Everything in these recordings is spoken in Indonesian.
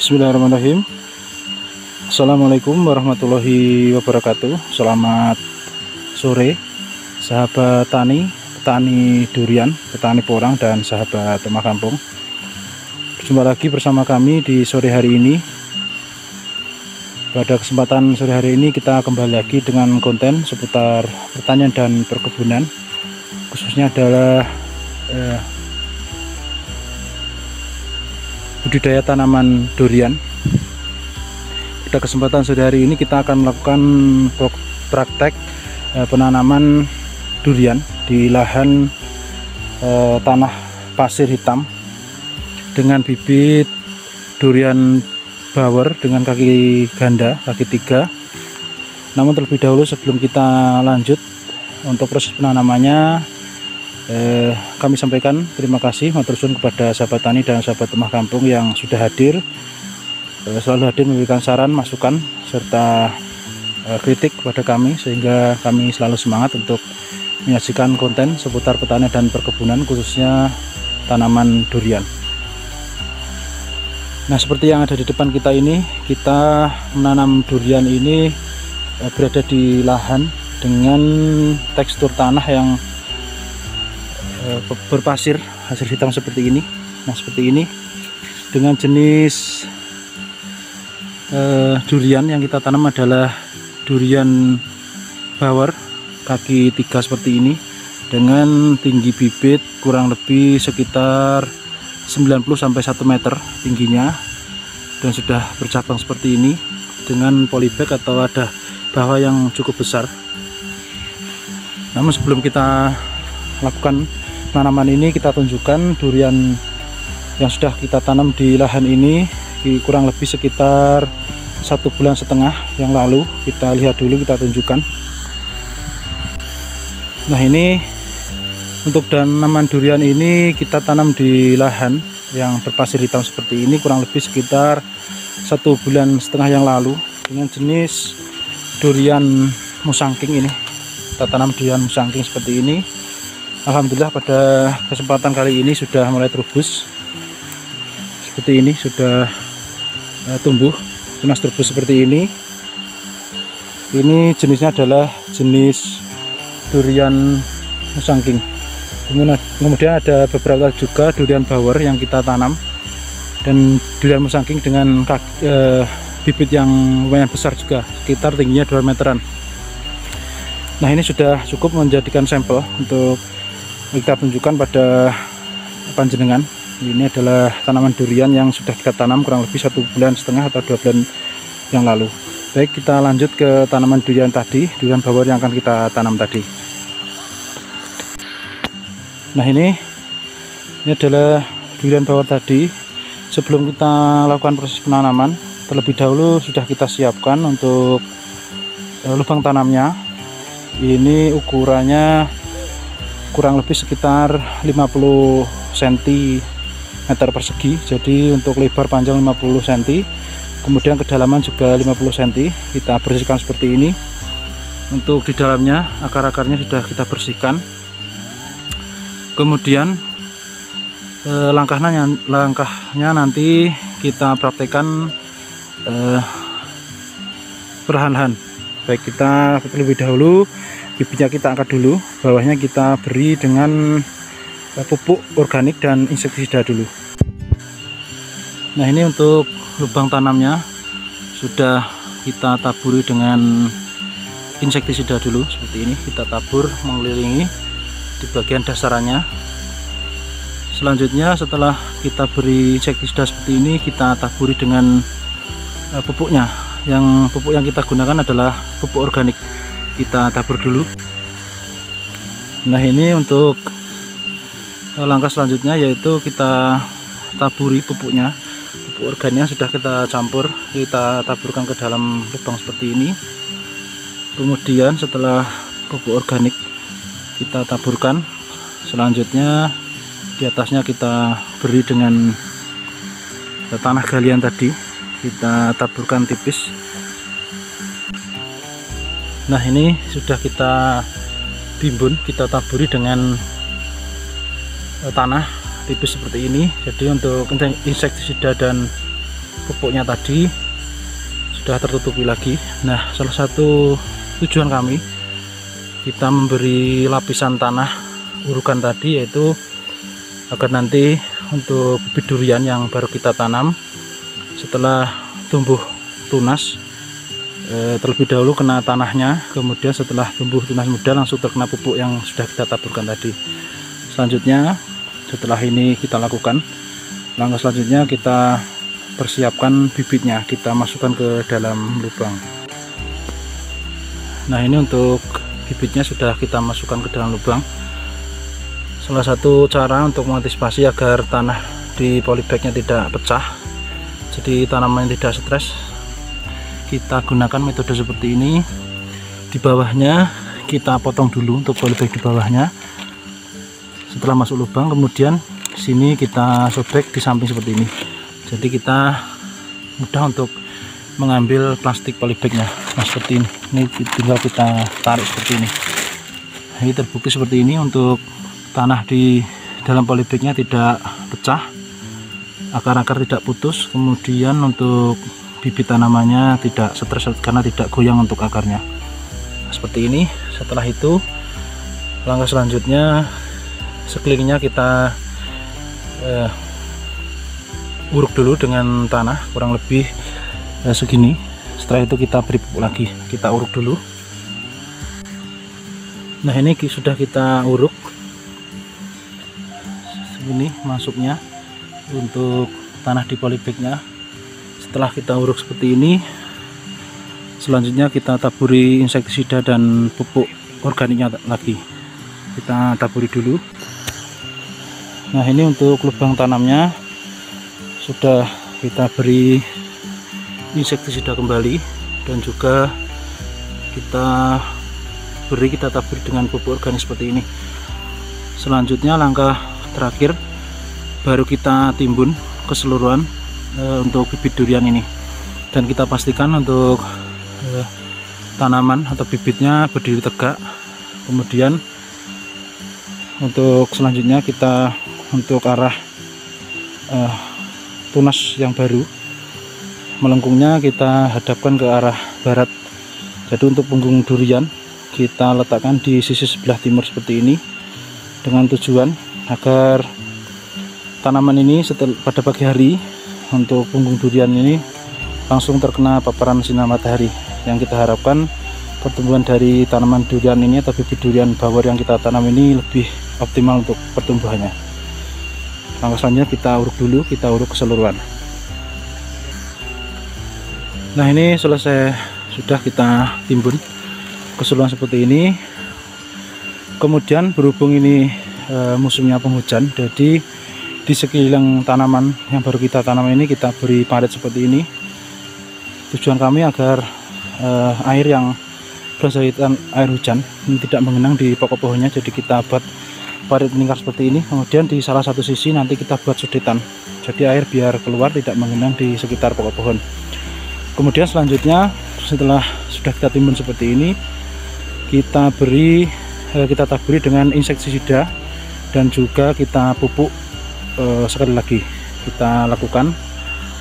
Bismillahirrahmanirrahim. Assalamualaikum warahmatullahi wabarakatuh. Selamat sore sahabat petani durian, petani porang, dan sahabat rumah kampung. Berjumpa lagi bersama kami di sore hari ini. Pada kesempatan sore hari ini kita kembali lagi dengan konten seputar pertanian dan perkebunan, khususnya adalah budidaya tanaman durian. Pada kesempatan sore hari ini kita akan melakukan praktek penanaman durian di lahan tanah pasir hitam dengan bibit durian bower dengan kaki ganda, kaki 3. Namun terlebih dahulu sebelum kita lanjut untuk proses penanamannya, kami sampaikan terima kasih matur suwun kepada sahabat tani dan sahabat rumah kampung yang sudah hadir, selalu hadir memberikan saran, masukan, serta kritik kepada kami, sehingga kami selalu semangat untuk menyajikan konten seputar pertanian dan perkebunan, khususnya tanaman durian. Nah, seperti yang ada di depan kita ini, kita menanam durian ini berada di lahan dengan tekstur tanah yang berpasir hasil hitam seperti ini. Nah, seperti ini dengan jenis durian yang kita tanam adalah durian bower kaki 3 seperti ini, dengan tinggi bibit kurang lebih sekitar 90 sampai 1 meter tingginya, dan sudah bercabang seperti ini dengan polybag atau wadah bawah yang cukup besar. Namun sebelum kita lakukan tanaman ini, kita tunjukkan durian yang sudah kita tanam di lahan ini kurang lebih sekitar 1,5 bulan yang lalu. Kita lihat dulu, kita tunjukkan. Nah, ini untuk tanaman durian ini kita tanam di lahan yang berpasir hitam seperti ini kurang lebih sekitar 1,5 bulan yang lalu, dengan jenis durian musangking ini. Kita tanam durian musangking seperti ini. Alhamdulillah pada kesempatan kali ini sudah mulai terubus seperti ini, sudah tumbuh tunas terubus seperti ini. Ini jenisnya adalah jenis durian musangking. Kemudian ada beberapa juga durian bower yang kita tanam, dan durian musangking dengan bibit yang lumayan besar juga, sekitar tingginya 2 meteran. Nah, ini sudah cukup menjadikan sampel untuk kita tunjukkan pada panjenengan. Ini adalah tanaman durian yang sudah kita tanam kurang lebih 1,5 bulan atau 2 bulan yang lalu. Baik, kita lanjut ke tanaman durian tadi, durian bower yang akan kita tanam tadi. Nah, ini adalah durian bower tadi. Sebelum kita lakukan proses penanaman, terlebih dahulu sudah kita siapkan untuk lubang tanamnya. Ini ukurannya kurang lebih sekitar 50 cm persegi, jadi untuk lebar panjang 50 cm, kemudian kedalaman juga 50 cm. Kita bersihkan seperti ini. Untuk di dalamnya akar-akarnya sudah kita bersihkan. Kemudian langkahnya nanti kita praktekkan perlahan-lahan. Baik, kita terlebih dahulu bibitnya kita angkat dulu, bawahnya kita beri dengan pupuk organik dan insektisida dulu. Nah, ini untuk lubang tanamnya sudah kita taburi dengan insektisida dulu seperti ini. Kita tabur mengelilingi di bagian dasarannya. Selanjutnya setelah kita beri insektisida seperti ini, kita taburi dengan pupuknya. Pupuk yang kita gunakan adalah pupuk organik. Kita tabur dulu. Nah, ini untuk langkah selanjutnya, yaitu kita taburi pupuknya. Pupuk organiknya sudah kita campur, kita taburkan ke dalam lubang seperti ini. Kemudian setelah pupuk organik kita taburkan, selanjutnya di atasnya kita beri dengan tanah galian tadi, kita taburkan tipis. Nah, ini sudah kita timbun, kita taburi dengan tanah tipis seperti ini. Jadi untuk insektisida dan pupuknya tadi sudah tertutupi lagi. Nah, salah satu tujuan kami kita memberi lapisan tanah urukan tadi, yaitu agar nanti untuk bibit durian yang baru kita tanam setelah tumbuh tunas, terlebih dahulu kena tanahnya, kemudian setelah tumbuh tunas muda langsung terkena pupuk yang sudah kita taburkan tadi. Selanjutnya, setelah ini kita lakukan, langkah selanjutnya kita persiapkan bibitnya, kita masukkan ke dalam lubang. Nah, ini untuk bibitnya sudah kita masukkan ke dalam lubang. Salah satu cara untuk mengantisipasi agar tanah di polybagnya tidak pecah, jadi tanaman tidak stres, kita gunakan metode seperti ini. Di bawahnya kita potong dulu untuk polybag di bawahnya. Setelah masuk lubang, kemudian sini kita sobek di samping seperti ini. Jadi kita mudah untuk mengambil plastik polybagnya. Nah, seperti ini. Ini tinggal kita tarik seperti ini. Ini terbukti seperti ini, untuk tanah di dalam polybagnya tidak pecah, akar-akar tidak putus, kemudian untuk bibit tanamannya tidak stres karena tidak goyang untuk akarnya. Nah, seperti ini. Setelah itu, langkah selanjutnya sekelilingnya kita uruk dulu dengan tanah kurang lebih segini. Setelah itu kita beri pupuk lagi, kita uruk dulu. Nah, ini sudah kita uruk segini masuknya untuk tanah di polybagnya. Setelah kita uruk seperti ini, selanjutnya kita taburi insektisida dan pupuk organiknya lagi, kita taburi dulu. Nah, ini untuk lubang tanamnya sudah kita beri insektisida kembali, dan juga kita taburi dengan pupuk organik seperti ini. Selanjutnya langkah terakhir baru kita timbun keseluruhan untuk bibit durian ini, dan kita pastikan untuk tanaman atau bibitnya berdiri tegak. Kemudian untuk selanjutnya kita untuk arah tunas yang baru, melengkungnya kita hadapkan ke arah barat. Jadi untuk punggung durian kita letakkan di sisi sebelah timur seperti ini, dengan tujuan agar tanaman ini pada pagi hari untuk punggung durian ini langsung terkena paparan sinar matahari, yang kita harapkan pertumbuhan dari tanaman durian ini atau bibit durian bawor yang kita tanam ini lebih optimal untuk pertumbuhannya. Langkah selanjutnya kita uruk dulu, kita uruk keseluruhan. Nah, ini selesai, sudah kita timbun keseluruhan seperti ini. Kemudian berhubung ini musimnya penghujan, jadi di sekeliling tanaman yang baru kita tanam ini kita beri parit seperti ini. Tujuan kami agar air yang berasal dari air hujan ini tidak mengenang di pokok pohonnya, jadi kita buat parit lingkar seperti ini. Kemudian di salah satu sisi nanti kita buat sudetan, jadi air biar keluar tidak mengenang di sekitar pokok pohon. Kemudian selanjutnya setelah sudah kita timbun seperti ini, kita taburi dengan insektisida dan juga kita pupuk. Sekali lagi kita lakukan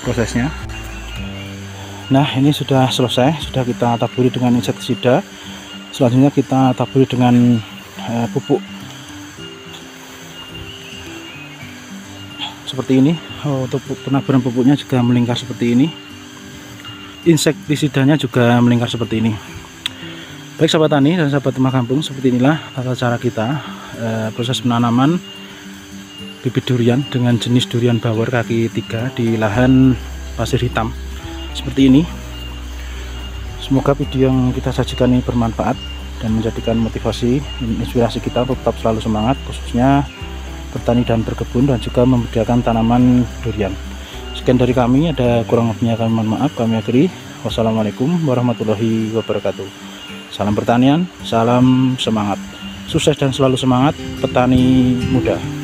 prosesnya. Nah, ini sudah selesai, sudah kita taburi dengan insektisida. Selanjutnya kita taburi dengan pupuk seperti ini. Untuk penaburan pupuknya juga melingkar seperti ini, insektisidanya juga melingkar seperti ini. Baik sahabat tani dan sahabat rumah kampung, seperti inilah tata cara kita proses penanaman bibit durian dengan jenis durian bawor kaki 3 di lahan pasir hitam seperti ini. Semoga video yang kita sajikan ini bermanfaat dan menjadikan motivasi dan inspirasi kita untuk tetap selalu semangat, khususnya bertani dan berkebun, dan juga membudidayakan tanaman durian. Sekian dari kami, ada kurang lebihnya kami mohon maaf. Kami akhiri. Wassalamualaikum warahmatullahi wabarakatuh. Salam pertanian, salam semangat, sukses dan selalu semangat petani muda.